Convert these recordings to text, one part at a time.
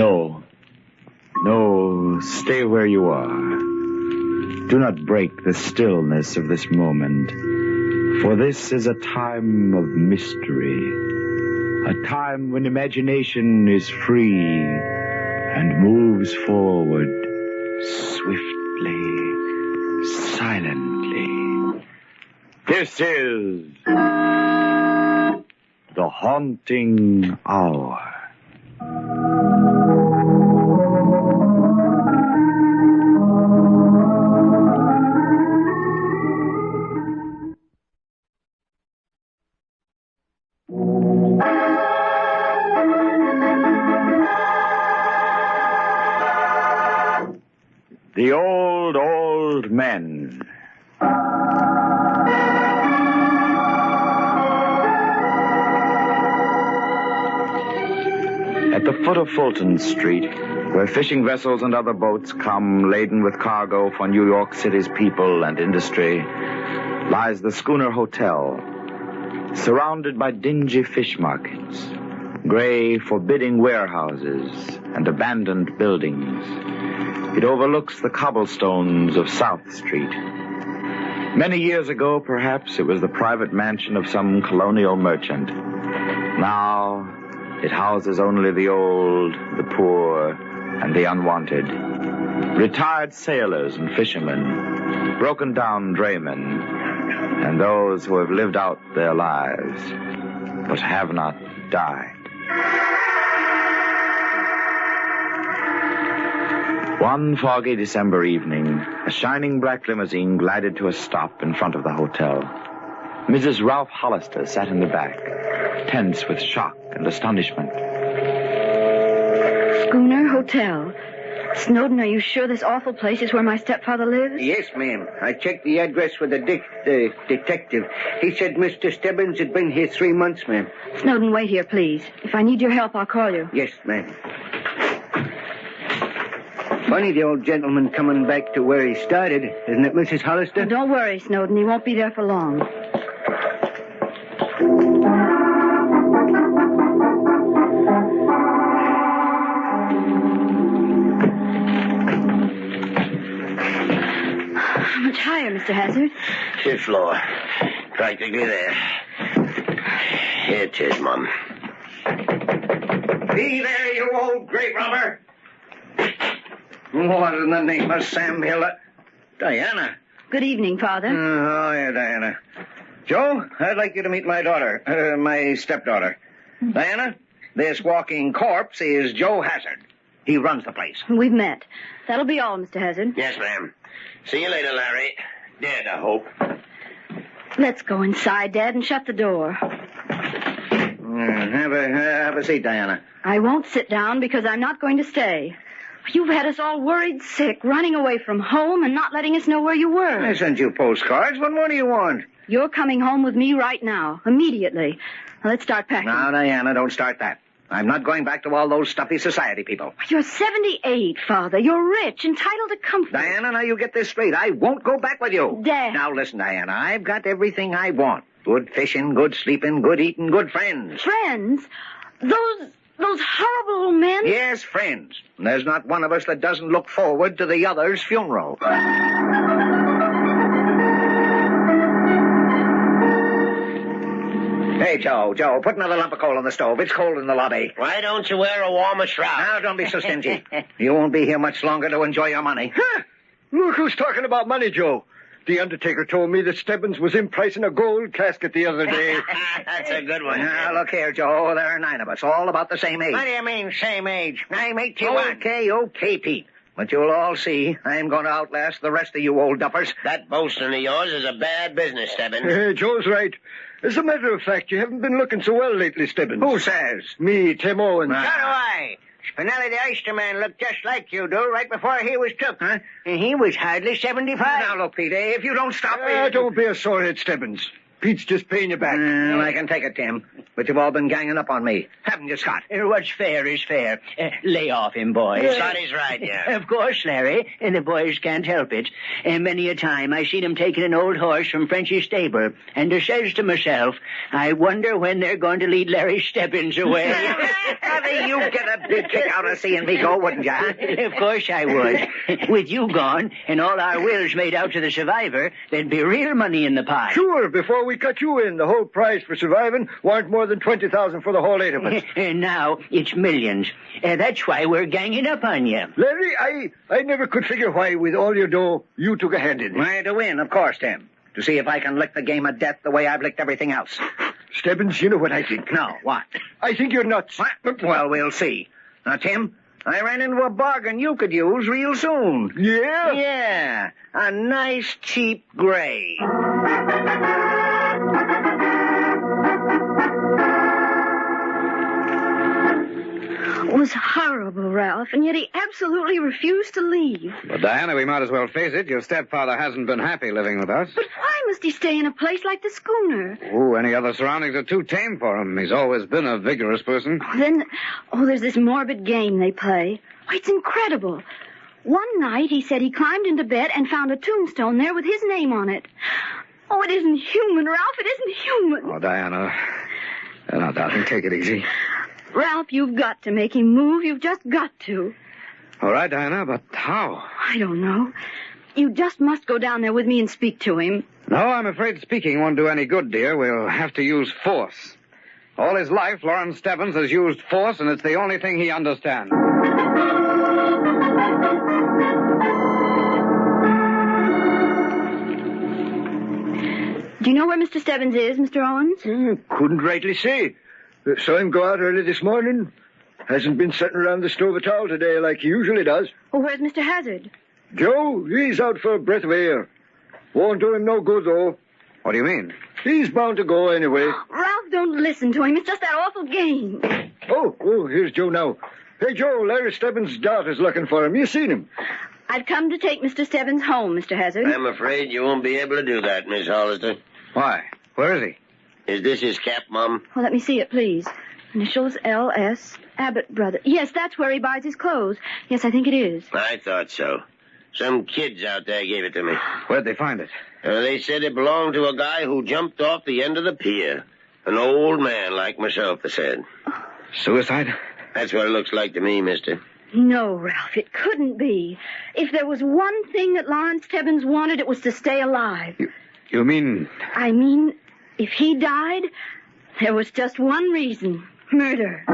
No. No, stay where you are. Do not break the stillness of this moment, for this is a time of mystery, a time when imagination is free and moves forward swiftly, silently. This is the Haunting Hour. The Old Men. At the foot of Fulton Street, where fishing vessels and other boats come laden with cargo for New York City's people and industry, lies the Schooner Hotel, surrounded by dingy fish markets, gray, forbidding warehouses, and abandoned buildings. It overlooks the cobblestones of South Street. Many years ago, perhaps, it was the private mansion of some colonial merchant. Now, it houses only the old, the poor, and the unwanted. Retired sailors and fishermen, broken-down draymen, and those who have lived out their lives, but have not died. One foggy December evening, a shining black limousine glided to a stop in front of the hotel. Mrs. Ralph Hollister sat in the back, tense with shock and astonishment. Schooner Hotel. Snowden, are you sure this awful place is where my stepfather lives? Yes, ma'am. I checked the address with the detective. He said Mr. Stebbins had been here 3 months, ma'am. Snowden, wait here, please. If I need your help, I'll call you. Yes, ma'am. Funny the old gentleman coming back to where he started, isn't it, Mrs. Hollister? Oh, don't worry, Snowden. He won't be there for long. How much higher, Mr. Hazard? Fifth floor. Practically there. Here it is, Mum. Be there, you old grave robber! What in the name of Sam Hill? Diana. Good evening, Father. Oh, yeah, Diana. Joe, I'd like you to meet my daughter, my stepdaughter. Diana, this walking corpse is Joe Hazard. He runs the place. We've met. That'll be all, Mr. Hazard. Yes, ma'am. See you later, Larry. Dead, I hope. Let's go inside, Dad, and shut the door. Have a seat, Diana. I won't sit down because I'm not going to stay. You've had us all worried sick, running away from home and not letting us know where you were. I sent you postcards. What more do you want? You're coming home with me right now, immediately. Now, let's start packing. Now, Diana, don't start that. I'm not going back to all those stuffy society people. You're 78, Father. You're rich, entitled to comfort. Diana, now you get this straight. I won't go back with you. Dad. Now, listen, Diana, I've got everything I want. Good fishing, good sleeping, good eating, good friends. Friends? Those horrible old men? Yes, friends. And there's not one of us that doesn't look forward to the other's funeral. Hey, Joe, put another lump of coal on the stove. It's cold in the lobby. Why don't you wear a warmer shroud? Now, don't be so stingy. You won't be here much longer to enjoy your money. Huh? Look who's talking about money, Joe. The undertaker told me that Stebbins was in price in a gold casket the other day. That's a good one. Now, look here, Joe. There are 9 of us, all about the same age. What do you mean, same age? I'm 81. Okay, Pete. But you'll all see, I'm going to outlast the rest of you old duffers. That boasting of yours is a bad business, Stebbins. Joe's right. As a matter of fact, you haven't been looking so well lately, Stebbins. Who says? Me, Tim Owens. So do I. Spinelli the oysterman looked just like you do right before he was took. Huh? And he was hardly 75. Now, look, Pete, if you don't stop... Don't be a sorehead, Stebbins. Pete's just paying you back. I can take it, Tim. But you've all been ganging up on me. Haven't you, Scott? What's fair is fair. Lay off him, boys. Scotty's right, yeah. Of course, Larry. And the boys can't help it. And many a time I seen him taking an old horse from Frenchy's stable. And I says to myself, I wonder when they're going to lead Larry Stebbins away. You get a big kick out of seeing me go, wouldn't you? Of course I would. With you gone and all our wills made out to the survivor, there'd be real money in the pie. Sure, before we cut you in, the whole price for surviving weren't more than $20,000 for the whole 8 of us. And now it's millions. That's why we're ganging up on you. Larry, I never could figure why, with all your dough, you took a hand in it. Why, to win, of course, Tim. To see if I can lick the game of death the way I've licked everything else. Stebbins, you know what I think. No, what? I think you're nuts. What? Well, we'll see. Now, Tim, I ran into a bargain you could use real soon. Yeah? Yeah, a nice, cheap gray. It was horrible, Ralph, and yet he absolutely refused to leave. But, Diana, we might as well face it. Your stepfather hasn't been happy living with us. But why must he stay in a place like the schooner? Oh, any other surroundings are too tame for him. He's always been a vigorous person. There's this morbid game they play. Oh, it's incredible. One night he said he climbed into bed and found a tombstone there with his name on it. Oh, it isn't human, Ralph. It isn't human. Oh, Diana. Now, darling, take it easy. Ralph, you've got to make him move. You've just got to. All right, Diana, but how? I don't know. You just must go down there with me and speak to him. No, I'm afraid speaking won't do any good, dear. We'll have to use force. All his life, Lawrence Stebbins has used force, and it's the only thing he understands. Do you know where Mr. Stebbins is, Mr. Owens? Couldn't rightly say. Saw him go out early this morning. Hasn't been sitting around the stove at all today like he usually does. Well, where's Mr. Hazard? Joe, he's out for a breath of air. Won't do him no good, though. What do you mean? He's bound to go anyway. Ralph, don't listen to him. It's just that awful game. Oh, here's Joe now. Hey, Joe, Larry Stebbins' daughter's looking for him. You seen him? I've come to take Mr. Stebbins home, Mr. Hazard. I'm afraid you won't be able to do that, Miss Hollister. Why? Where is he? Is this his cap, Mom? Well, let me see it, please. Initials L.S. Abbott Brothers. Yes, that's where he buys his clothes. Yes, I think it is. I thought so. Some kids out there gave it to me. Where'd they find it? They said it belonged to a guy who jumped off the end of the pier. An old man like myself, they said. Suicide? That's what it looks like to me, mister. No, Ralph, it couldn't be. If there was one thing that Lawrence Stebbins wanted, it was to stay alive. You mean... I mean, if he died, there was just one reason. Murder.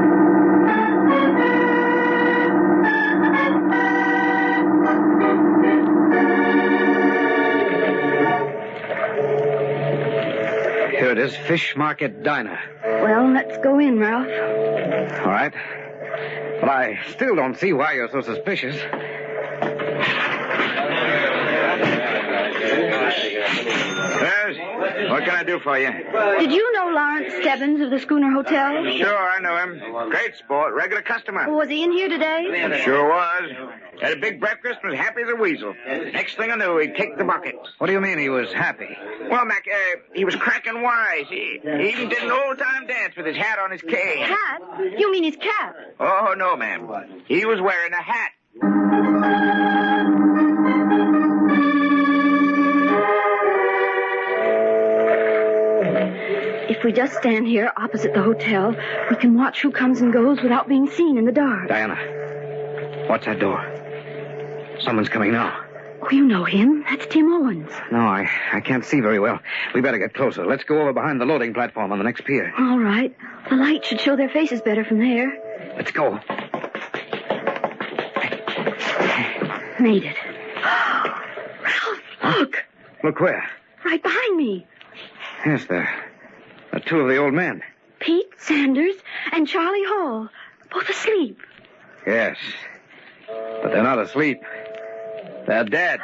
Here it is, Fish Market Diner. Well, let's go in, Ralph. All right. But I still don't see why you're so suspicious. What can I do for you? Did you know Lawrence Stebbins of the Schooner Hotel? Sure, I know him. Great sport, regular customer. Was he in here today? Sure was. Had a big breakfast and was happy as a weasel. Next thing I knew, he kicked the bucket. What do you mean he was happy? Well, Mac, he was cracking wise. He even did an old-time dance with his hat on his cane. Hat? You mean his cap? Oh, no, ma'am. He was wearing a hat. If we just stand here opposite the hotel, we can watch who comes and goes without being seen in the dark. Diana, watch that door. Someone's coming now. Oh, you know him. That's Tim Owens. No, I can't see very well. We better get closer. Let's go over behind the loading platform on the next pier. All right. The light should show their faces better from there. Let's go. Made it. Ralph, look. Look where? Right behind me. Yes, there. Two of the old men. Pete Sanders and Charlie Hall. Both asleep. Yes. But they're not asleep. They're dead.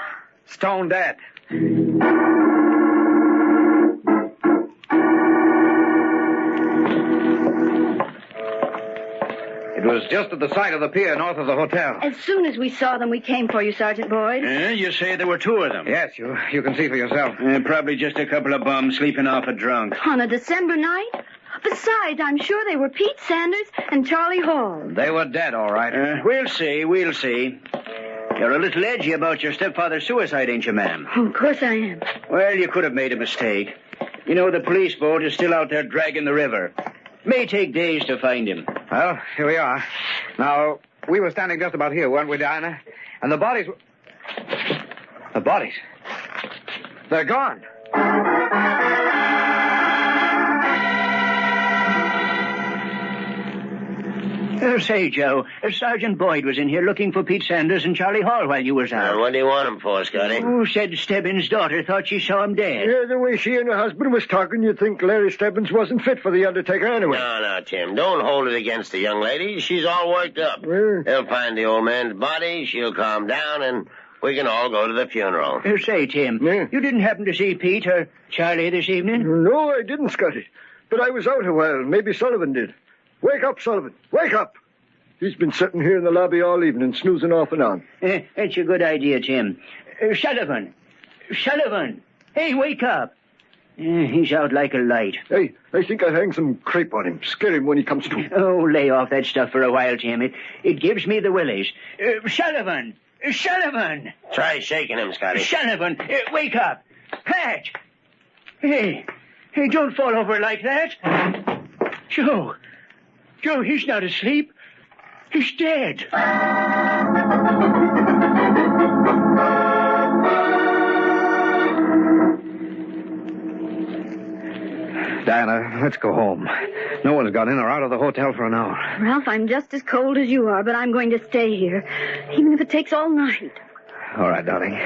Stone dead. It was just at the side of the pier north of the hotel. As soon as we saw them, we came for you, Sergeant Boyd. You say there were two of them? Yes, you can see for yourself. Probably just a couple of bums sleeping off a drunk. On a December night? Besides, I'm sure they were Pete Sanders and Charlie Hall. They were dead, all right. We'll see. You're a little edgy about your stepfather's suicide, ain't you, ma'am? Oh, of course I am. Well, you could have made a mistake. You know, the police boat is still out there dragging the river. May take days to find him. Well, here we are. Now, we were standing just about here, weren't we, Diana? And the bodies were... The bodies? They're gone. Say, Joe, Sergeant Boyd was in here looking for Pete Sanders and Charlie Hall while you was out. What do you want him for, Scotty? Oh, said Stebbins' daughter thought she saw him dead. Yeah, the way she and her husband was talking, you'd think Larry Stebbins wasn't fit for the undertaker anyway. No, Tim. Don't hold it against the young lady. She's all worked up. Well, They'll find the old man's body, she'll calm down, and we can all go to the funeral. Say, Tim, Yeah. you didn't happen to see Pete or Charlie this evening? no, I didn't, Scotty. But I was out a while. Maybe Sullivan did. Wake up, Sullivan. Wake up. He's been sitting here in the lobby all evening, snoozing off and on. That's a good idea, Tim. Sullivan! Hey, wake up! He's out like a light. Hey, I think I'll hang some crepe on him. Scare him when he comes to. Oh, lay off that stuff for a while, Tim. It gives me the willies. Sullivan! Try shaking him, Scotty. Sullivan, wake up! Pat! Hey, don't fall over like that. Joe, he's not asleep. He's dead. Diana, let's go home. No one's got in or out of the hotel for an hour. Ralph, I'm just as cold as you are, but I'm going to stay here, even if it takes all night. All right, darling.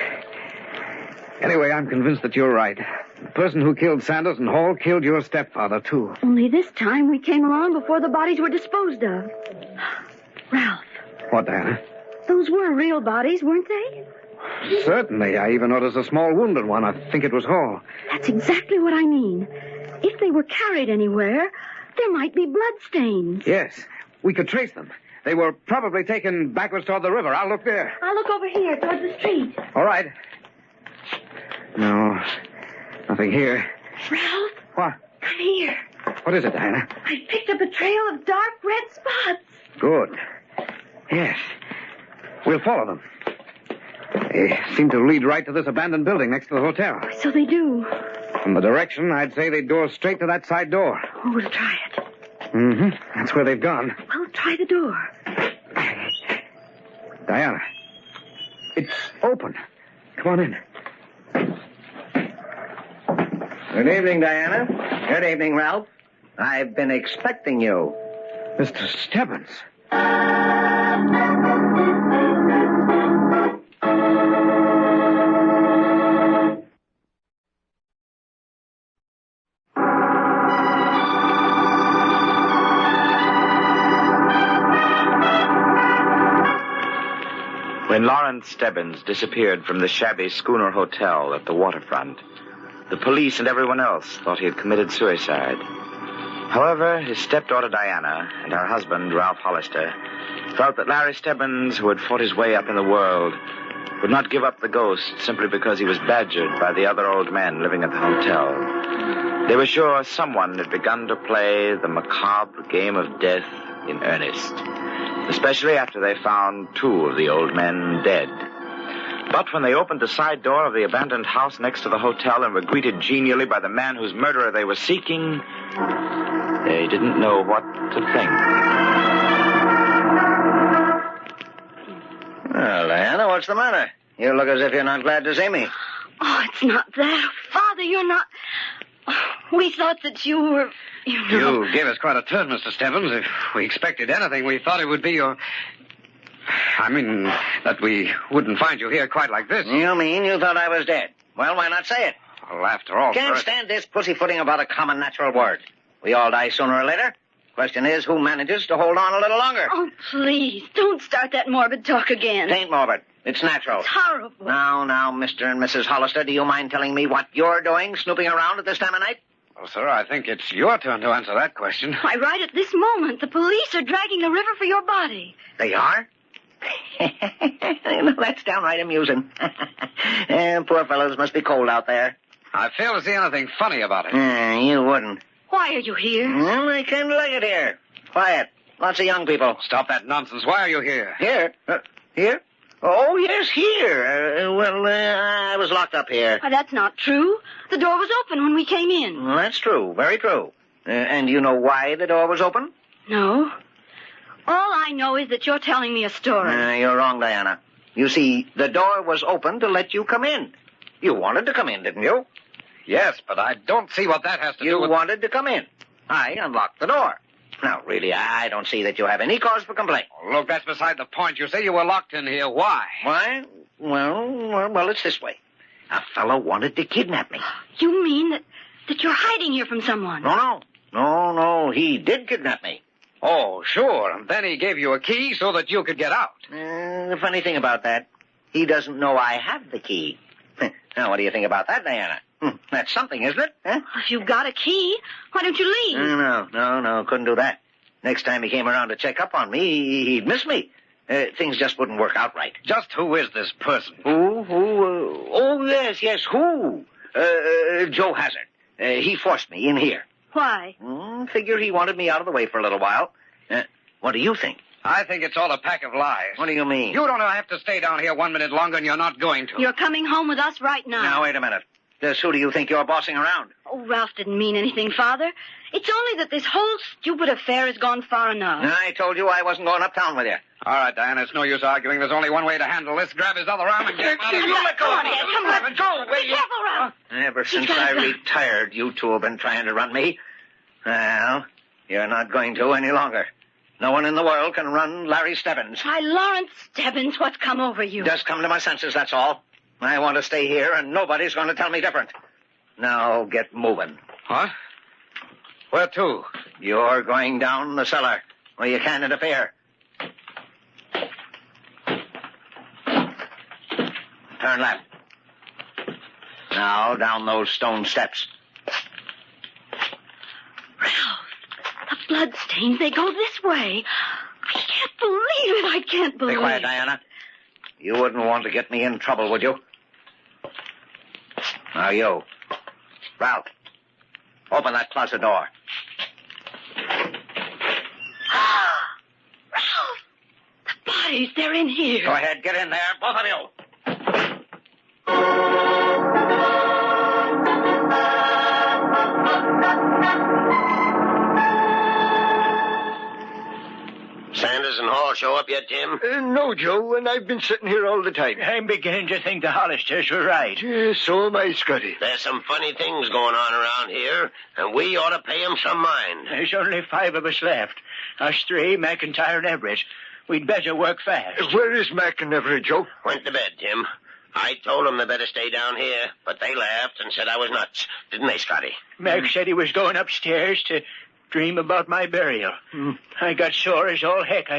Anyway, I'm convinced that you're right. The person who killed Sanders and Hall killed your stepfather, too. Only this time we came along before the bodies were disposed of. Ralph, What, Diana? those were real bodies, weren't they? Certainly. I even noticed a small wounded one. I think it was Hall. That's exactly what I mean. If they were carried anywhere, there might be bloodstains. Yes. We could trace them. They were probably taken backwards toward the river. I'll look there. I'll look over here, towards the street. All right. No, nothing here. Ralph, What? come here. What is it, Diana? I picked up a trail of dark red spots. Good. Yes. We'll follow them. They seem to lead right to this abandoned building next to the hotel. So they do. From the direction, I'd say they'd go straight to that side door. Oh, we'll try it. Mm-hmm. That's where they've gone. Well, try the door. Diana, it's open. Come on in. Good evening, Diana. Good evening, Ralph. I've been expecting you. Mr. Stebbins. When Lawrence Stebbins disappeared from the shabby schooner hotel at the waterfront, the police and everyone else thought he had committed suicide. However, his stepdaughter Diana and her husband, Ralph Hollister, felt that Larry Stebbins, who had fought his way up in the world, would not give up the ghost simply because he was badgered by the other old men living at the hotel. They were sure someone had begun to play the macabre game of death in earnest, especially after they found two of the old men dead. But when they opened the side door of the abandoned house next to the hotel and were greeted genially by the man whose murderer they were seeking, they didn't know what to think. Well, Diana, what's the matter? You look as if you're not glad to see me. Oh, it's not that. Father, you're not... We thought that you were... You gave us quite a turn, Mr. Stebbins. If we expected anything, we thought it would be your... I mean, that we wouldn't find you here quite like this. You mean you thought I was dead? Well, why not say it? Well, after all... Can't first- stand this pussyfooting about a common natural word. We all die sooner or later. Question is, who manages to hold on a little longer? Oh, please, don't start that morbid talk again. It ain't morbid. It's natural. It's horrible. Now, Mr. and Mrs. Hollister, do you mind telling me what you're doing snooping around at this time of night? Well, sir, I think it's your turn to answer that question. Why, right at this moment, the police are dragging the river for your body. They are? No, that's downright amusing. Poor fellows must be cold out there. I fail to see anything funny about it. You wouldn't. Why are you here? Well, I kind of like it here. Quiet. Lots of young people. Stop that nonsense. Why are you here? Here? Here? Oh, yes, here. I was locked up here. Why, that's not true. The door was open when we came in. Well, that's true. Very true. And you know why the door was open? No. All I know is that you're telling me a story. You're wrong, Diana. You see, the door was open to let you come in. You wanted to come in, didn't you? Yes, but I don't see what that has to do with... You wanted to come in. I unlocked the door. Now, really, I don't see that you have any cause for complaint. Oh, look, that's beside the point. You say you were locked in here. Why? Why? Well, it's this way. A fellow wanted to kidnap me. You mean that you're hiding here from someone? No. He did kidnap me. Oh, sure. And then he gave you a key so that you could get out. The funny thing about that, he doesn't know I have the key. Now, what do you think about that, Diana? That's something, isn't it? Huh? If you've got a key, why don't you leave? No, couldn't do that. Next time he came around to check up on me, he'd miss me. Things just wouldn't work out right. Just who is this person? Who? Oh, yes, who? Joe Hazard. He forced me in here. Why? Figure he wanted me out of the way for a little while. What do you think? I think it's all a pack of lies. What do you mean? You don't have to stay down here 1 minute longer, and you're not going to. You're coming home with us right now. Now, wait a minute. Just who do you think you're bossing around? Oh, Ralph didn't mean anything, Father. It's only that this whole stupid affair has gone far enough. I told you I wasn't going uptown with you. All right, Diana, it's no use arguing. There's only one way to handle this. Grab his other arm and get him out of here. Let go of me. Come on, let go. Be careful, Ralph. Ever since I retired, you two have been trying to run me. Well, you're not going to any longer. No one in the world can run Larry Stebbins. Why, Lawrence Stebbins, what's come over you? Just come to my senses, that's all. I want to stay here, and nobody's going to tell me different. Now, get moving. What? Where to? You're going down the cellar, where you can't interfere. Turn left. Now, down those stone steps. Ralph, the bloodstains, they go this way. I can't believe it. I can't believe it. Be quiet, Diana. You wouldn't want to get me in trouble, would you? Now, you. Ralph, open that closet door. Ralph, the bodies, they're in here. Go ahead, get in there, both of you. Sanders and Hall show up yet, Jim? No, Joe, and I've been sitting here all the time. I'm beginning to think the Hollisters were right. So am I, Scotty. There's some funny things going on around here, and we ought to pay 'em some mind. There's only 5 of us left. Us 3, McIntyre and Everett. We'd better work fast. Where is Mac and Everett, Joe? Went to bed, Jim. I told 'em they better stay down here, but they laughed and said I was nuts. Didn't they, Scotty? Mac said he was going upstairs to dream about my burial. I got sore as all heck.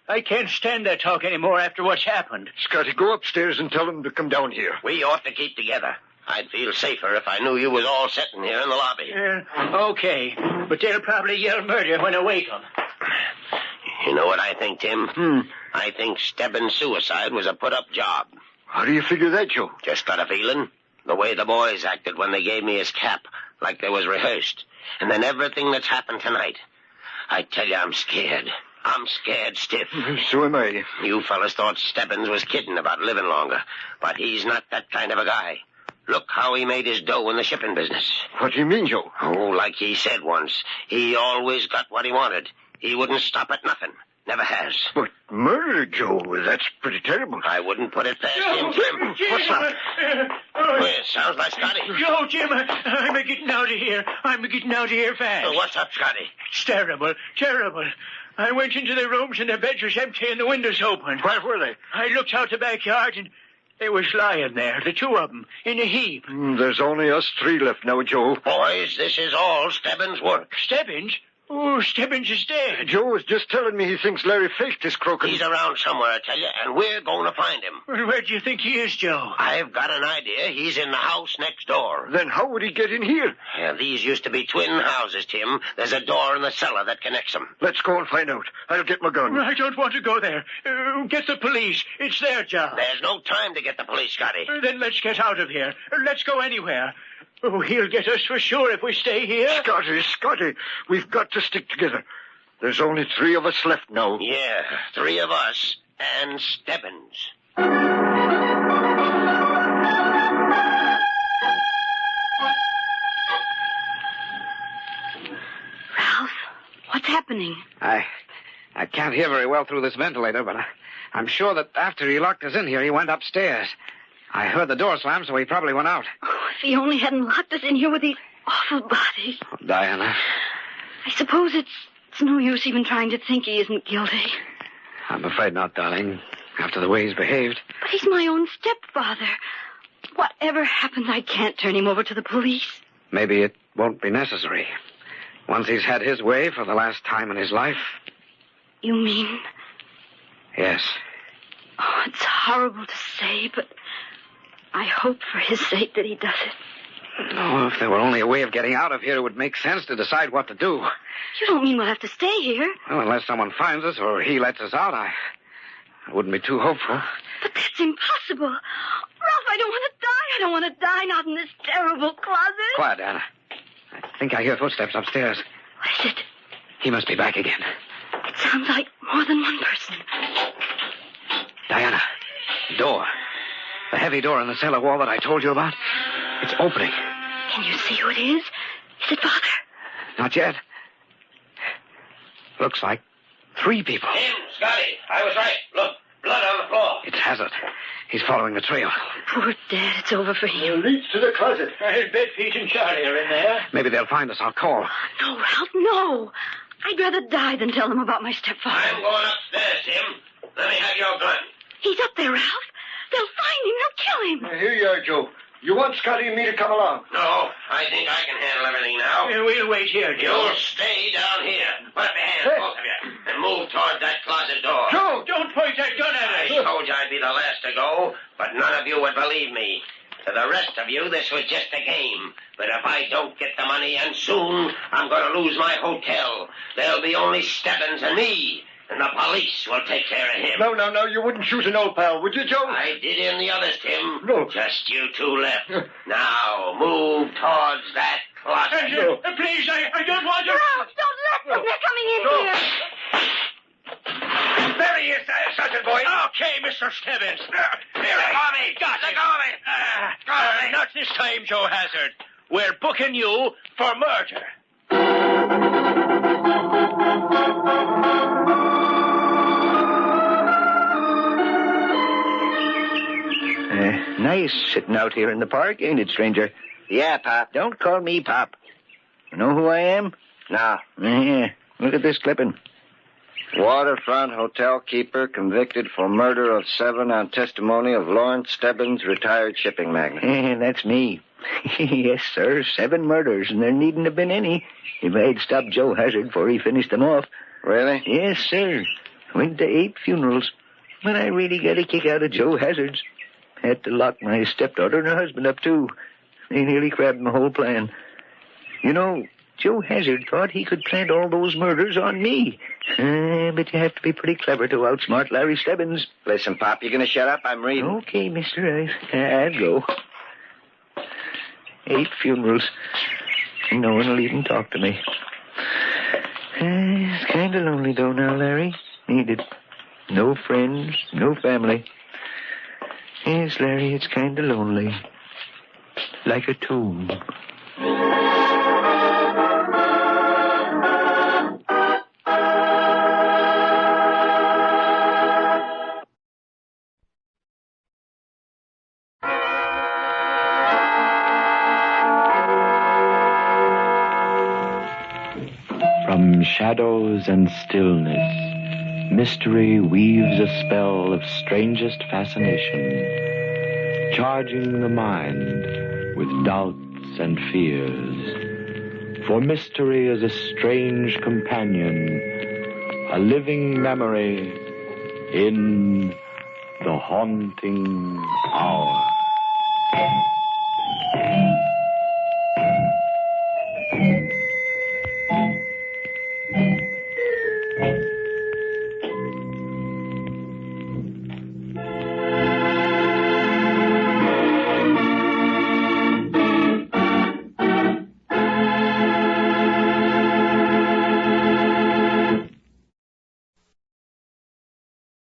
I can't stand that talk anymore after what's happened. Scotty, go upstairs and tell them to come down here. We ought to keep together. I'd feel safer if I knew you was all sitting here in the lobby. Okay, but they'll probably yell murder when I wake 'em. You know what I think, Tim? I think Stebbins' suicide was a put-up job. How do you figure that, Joe? Just got a feeling. The way the boys acted when they gave me his cap, like they was rehearsed. And then everything that's happened tonight. I tell you, I'm scared. I'm scared stiff. So am I. You fellas thought Stebbins was kidding about living longer, but he's not that kind of a guy. Look how he made his dough in the shipping business. What do you mean, Joe? Oh, like he said once, he always got what he wanted. He wouldn't stop at nothing. Never has. But murder, Joe, that's pretty terrible. I wouldn't put it past him, Jim. What's that? Well, it sounds like Scotty. Yo, Jim, I'm getting out of here. I'm getting out of here fast. What's up, Scotty? It's terrible, terrible. I went into the rooms and the beds was empty and the windows open. Where were they? I looked out the backyard and they was lying there, the 2 of them, in a heap. There's only us 3 left now, Joe. Boys, this is all Stebbins' work. Stebbins? Oh, Stebbins is dead. Joe was just telling me he thinks Larry faked this croaking. He's around somewhere, I tell you, and we're going to find him. Well, where do you think he is, Joe? I've got an idea. He's in the house next door. Then how would he get in here? Yeah, these used to be twin houses, Tim. There's a door in the cellar that connects them. Let's go and find out. I'll get my gun. I don't want to go there. Get the police. It's their job. There's no time to get the police, Scotty. Then let's get out of here. Let's go anywhere. Oh, he'll get us for sure if we stay here. Scotty, we've got to stick together. There's only 3 of us left now. Yeah, 3 of us and Stebbins. Ralph, what's happening? I can't hear very well through this ventilator, but I'm sure that after he locked us in here, he went upstairs. I heard the door slam, so he probably went out. Oh, if he only hadn't locked us in here with these awful bodies. Oh, Diana. I suppose it's no use even trying to think he isn't guilty. I'm afraid not, darling, after the way he's behaved. But he's my own stepfather. Whatever happens, I can't turn him over to the police. Maybe it won't be necessary. Once he's had his way for the last time in his life. You mean? Yes. Oh, it's horrible to say, but I hope for his sake that he does it. Oh, if there were only a way of getting out of here, it would make sense to decide what to do. You don't mean we'll have to stay here? Well, unless someone finds us or he lets us out, I wouldn't be too hopeful. But that's impossible. Ralph, I don't want to die. I don't want to die, not in this terrible closet. Quiet, Anna. I think I hear footsteps upstairs. What is it? He must be back again. It sounds like more than one person. Diana, the door. The heavy door in the cellar wall that I told you about. It's opening. Can you see who it is? Is it Father? Not yet. Looks like 3 people. Tim, Scotty, I was right. Look, blood on the floor. It's Hazard. He's following the trail. Poor Dad, it's over for him. It leads to the closet. I bet Pete and Charlie are in there. Maybe they'll find us. I'll call. No, Ralph, no. I'd rather die than tell them about my stepfather. I'm going upstairs, Tim. Let me have your gun. He's up there, Ralph. They'll find him. They'll kill him. Here you are, Joe. You want Scotty and me to come along? No, I think I can handle everything now. We'll wait here, Joe. You'll stay down here. Put up your hands, both of you, and move toward that closet door. Joe! Don't point that gun at I us. told you I'd be the last to go, but none of you would believe me. To the rest of you, this was just a game. But if I don't get the money, and soon, I'm going to lose my hotel. There'll be only Stebbins and me, and the police will take care of him. No, you wouldn't shoot an old pal, would you, Joe? I did in the others, Tim. No. Just you 2 left. Now, move towards that closet. Please, I don't want to... Ralph, don't let them. They're coming in here. There he is, Sergeant Boyd. Okay, Mr. Stebbins. Let go of me. Got Let it. go of me. Not this time, Joe Hazard. We're booking you for murder. Nice sitting out here in the park, ain't it, stranger? Yeah, Pop. Don't call me Pop. You know who I am? No. Yeah, look at this clipping. Waterfront hotel keeper convicted for murder of 7 on testimony of Lawrence Stebbins, retired shipping magnate. That's me. Yes, sir, 7 murders, and there needn't have been any if I'd stopped Joe Hazard before he finished them off. Really? Yes, sir. Went to 8 funerals, but I really got a kick out of Joe Hazard's. Had to lock my stepdaughter and her husband up, too. They nearly crabbed my whole plan. You know, Joe Hazard thought he could plant all those murders on me. But you have to be pretty clever to outsmart Larry Stebbins. Listen, Pop, you gonna shut up? I'm reading. Okay, mister, I'll go. 8 funerals. And no one will even talk to me. It's kind of lonely, though, now, Larry. Needed. No friends, no family. Yes, Larry, it's kind of lonely. Like a tomb. From shadows and stillness, mystery weaves a spell of strangest fascination, charging the mind with doubts and fears. For mystery is a strange companion, a living memory in the haunting hour.